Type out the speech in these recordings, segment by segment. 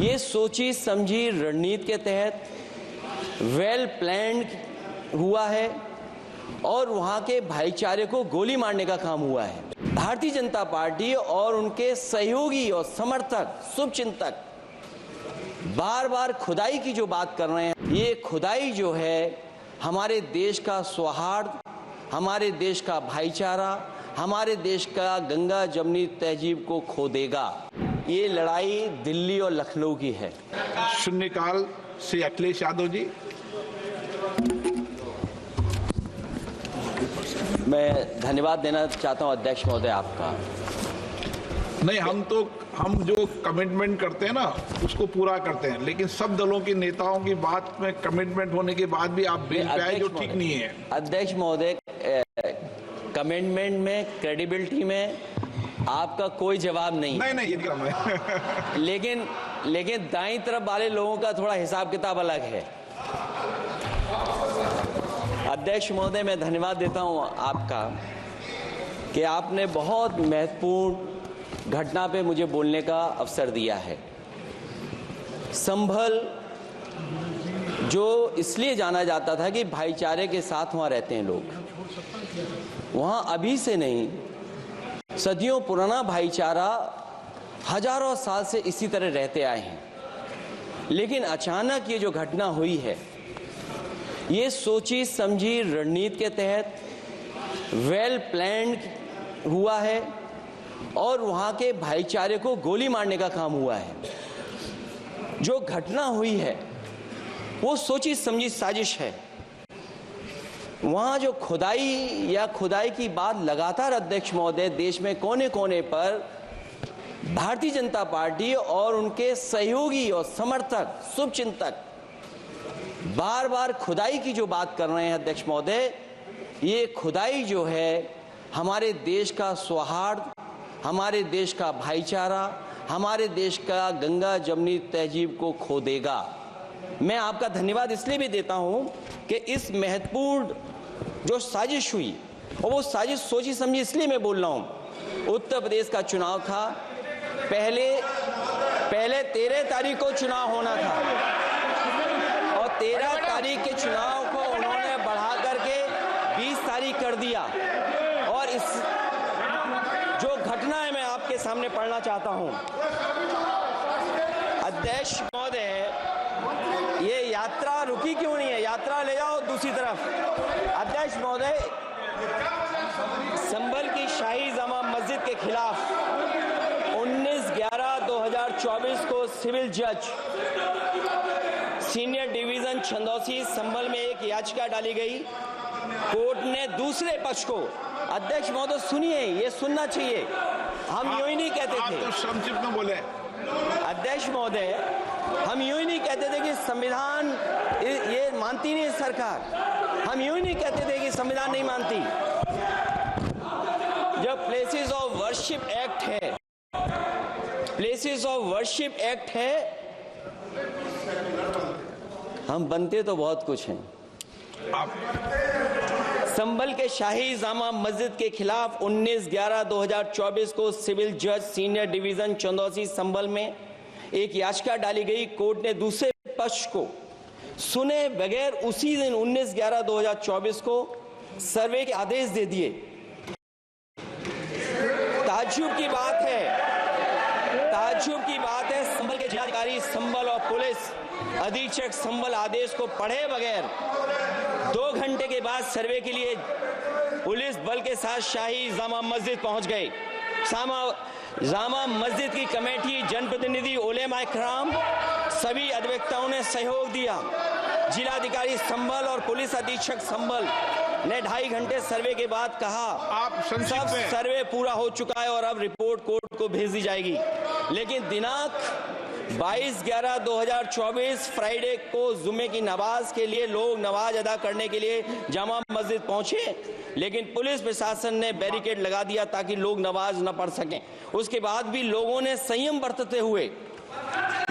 ये सोची समझी रणनीति के तहत वेल प्लान्ड हुआ है और वहां के भाईचारे को गोली मारने का काम हुआ है। भारतीय जनता पार्टी और उनके सहयोगी और समर्थक शुभचिंतक बार बार खुदाई की जो बात कर रहे हैं, ये खुदाई जो है हमारे देश का सौहार्द, हमारे देश का भाईचारा, हमारे देश का गंगा जमनी तहजीब को खो देगा। ये लड़ाई दिल्ली और लखनऊ की है। शून्यकाल से अखिलेश यादव जी। मैं धन्यवाद देना चाहता हूं अध्यक्ष महोदय आपका। नहीं, हम जो कमिटमेंट करते हैं ना उसको पूरा करते हैं, लेकिन सब दलों के नेताओं की बात में कमिटमेंट होने के बाद भी आप बेंच पे आए जो ठीक नहीं है। अध्यक्ष महोदय, कमिटमेंट में, क्रेडिबिलिटी में आपका कोई जवाब नहीं। नहीं ये कम है। लेकिन दाईं तरफ वाले लोगों का थोड़ा हिसाब किताब अलग है। अध्यक्ष महोदय, मैं धन्यवाद देता हूं आपका कि आपने बहुत महत्वपूर्ण घटना पे मुझे बोलने का अवसर दिया है। संभल जो इसलिए जाना जाता था कि भाईचारे के साथ वहां रहते हैं लोग, वहां अभी से नहीं, सदियों पुराना भाईचारा हजारों साल से इसी तरह रहते आए हैं। लेकिन अचानक ये जो घटना हुई है, ये सोची समझी रणनीति के तहत वेल प्लान्ड हुआ है और वहां के भाईचारे को गोली मारने का काम हुआ है। जो घटना हुई है वो सोची समझी साजिश है। वहां जो खुदाई की बात लगातार अध्यक्ष महोदय देश में कोने कोने पर भारतीय जनता पार्टी और उनके सहयोगी और समर्थक शुभचिंतक बार बार खुदाई की जो बात कर रहे हैं अध्यक्ष महोदय, ये खुदाई जो है हमारे देश का सौहार्द, हमारे देश का भाईचारा, हमारे देश का गंगा जमनी तहजीब को खो देगा। मैं आपका धन्यवाद इसलिए भी देता हूं कि इस महत्वपूर्ण जो साजिश हुई, और वो साजिश सोची समझी इसलिए मैं बोल रहा हूं। उत्तर प्रदेश का चुनाव था, पहले 13 तारीख को चुनाव होना था और 13 तारीख के चुनाव को उन्होंने बढ़ा करके 20 तारीख कर दिया। और इस जो घटना है मैं आपके सामने पढ़ना चाहता हूं। अध्यक्ष महोदय, ये यात्रा रुकी क्यों नहीं है? यात्रा ले जाओ दूसरी तरफ। अध्यक्ष महोदय, संभल की शाही जामा मस्जिद के खिलाफ 19/11/2024 को सिविल जज सीनियर डिवीजन छंदौसी संभल में एक याचिका डाली गई। कोर्ट ने दूसरे पक्ष को, अध्यक्ष महोदय सुनिए, ये सुनना चाहिए, हम यूं ही नहीं कहते थे। आप तो संक्षिप्त में बोले। अध्यक्ष महोदय, हम यूं ही नहीं कहते थे कि संविधान ये मानती नहीं सरकार। हम यूं ही नहीं कहते थे कि संविधान नहीं मानती। जब प्लेसेस ऑफ वर्शिप एक्ट है, प्लेसेस ऑफ वर्शिप एक्ट है, हम बनते तो बहुत कुछ हैं। संभल के शाही जामा मस्जिद के खिलाफ 19/11/2024 को सिविल जज सीनियर डिवीजन चंदौसी संभल में एक याचिका डाली गई। कोर्ट ने दूसरे पक्ष को सुने बगैर उसी दिन 19/11/2024 को सर्वे के आदेश दे दिए। ताज्जुब की बात है, संभल के जिलाधिकारी संभल और पुलिस अधीक्षक संभल आदेश को पढ़े बगैर 2 घंटे के बाद सर्वे के लिए पुलिस बल के साथ शाही जामा मस्जिद पहुंच गए। जामा मस्जिद की कमेटी, जनप्रतिनिधि, उलेमा इकराम, सभी अधिवक्ताओं ने सहयोग दिया। जिलाधिकारी संभल और पुलिस अधीक्षक संभल ने 2.5 घंटे सर्वे के बाद कहा सब सर्वे पूरा हो चुका है और अब रिपोर्ट कोर्ट को भेज दी जाएगी। लेकिन दिनांक 22/11/2024 फ्राइडे को जुम्मे की नमाज के लिए लोग नमाज अदा करने के लिए जामा मस्जिद पहुंचे, लेकिन पुलिस प्रशासन ने बैरिकेड लगा दिया ताकि लोग नमाज न पढ़ सकें। उसके बाद भी लोगों ने संयम बरतते हुए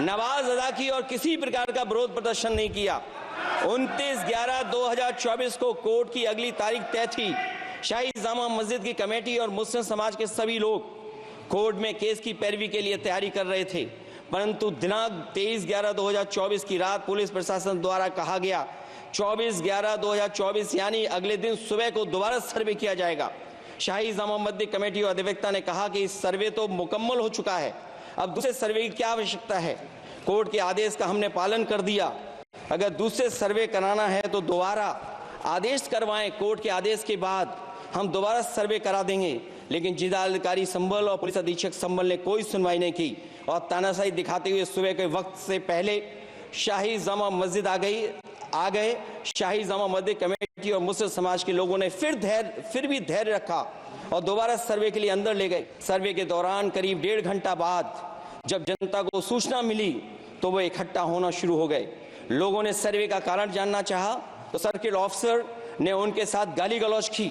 नमाज अदा की और किसी प्रकार का विरोध प्रदर्शन नहीं किया। 29/11/2024 को कोर्ट की अगली तारीख तय थी। शाही जामा मस्जिद की कमेटी और मुस्लिम समाज के सभी लोग कोर्ट में केस की पैरवी के लिए तैयारी कर रहे थे। परंतु दिनांक 23/11/2024 की रात पुलिस प्रशासन द्वारा कहा गया 24/11/2024 यानी अगले दिन सुबह को दोबारा सर्वे किया जाएगा। शाही जामा मस्जिद कमेटी और अधिवक्ता ने कहा कि इस सर्वे तो मुकम्मल हो चुका है, अब दूसरे सर्वे की क्या आवश्यकता है। कोर्ट के आदेश का हमने पालन कर दिया, अगर दूसरे सर्वे कराना है तो दोबारा आदेश करवाएं, कोर्ट के आदेश के बाद हम दोबारा सर्वे करा देंगे। लेकिन जिलाधिकारी संभल और पुलिस अधीक्षक संभल ने कोई सुनवाई नहीं की और तानाशाही दिखाते हुए सुबह के वक्त से पहले शाही जामा मस्जिद आ गए। शाही जामा मस्जिद कमेटी और मुस्लिम समाज के लोगों ने फिर भी धैर्य रखा और दोबारा सर्वे के लिए अंदर ले गए। सर्वे के दौरान करीब 1.5 घंटा बाद जब जनता को सूचना मिली तो वो इकट्ठा होना शुरू हो गए। लोगों ने सर्वे का कारण जानना चाहा तो सर्किल ऑफिसर ने उनके साथ गाली गलौज की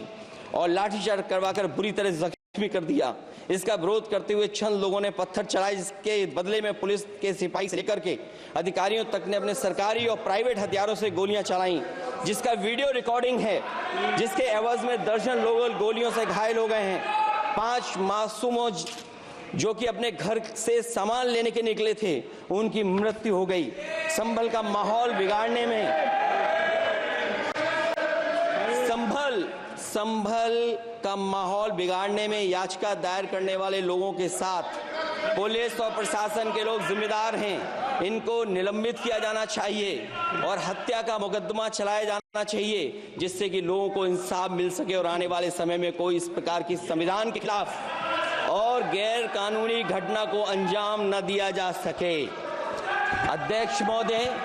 और लाठीचार्ज करवाकर बुरी तरह जख्मी कर दिया। इसका विरोध करते हुए चंद लोगों ने पत्थर चलाए, जिसके बदले में पुलिस के सिपाही से लेकर के अधिकारियों तक ने अपने सरकारी और प्राइवेट हथियारों से गोलियां चलाई, जिसका वीडियो रिकॉर्डिंग है, जिसके एवज में दर्जन लोग गोलियों से घायल हो गए हैं। 5 मासूमों जो कि अपने घर से सामान लेने के निकले थे, उनकी मृत्यु हो गई। संभल का माहौल बिगाड़ने में संभल का माहौल बिगाड़ने में याचिका दायर करने वाले लोगों के साथ पुलिस और प्रशासन के लोग जिम्मेदार हैं। इनको निलंबित किया जाना चाहिए और हत्या का मुकदमा चलाया जाना चाहिए, जिससे कि लोगों को इंसाफ मिल सके और आने वाले समय में कोई इस प्रकार की संविधान के खिलाफ और गैर कानूनी घटना को अंजाम न दिया जा सके। अध्यक्ष महोदय,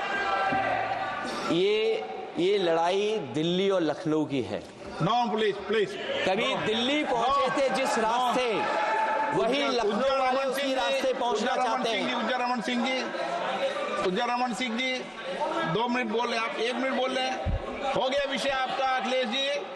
ये लड़ाई दिल्ली और लखनऊ की है। प्लीज कभी दिल्ली पहुंचे थे जिस रास्ते, वही लखनऊ वाले उसी रास्ते पहुंचना चाहते हैं। उज्जर रमन सिंह जी 2 मिनट बोल रहे, आप 1 मिनट बोल रहे हैं, हो गया विषय आपका अखिलेश जी।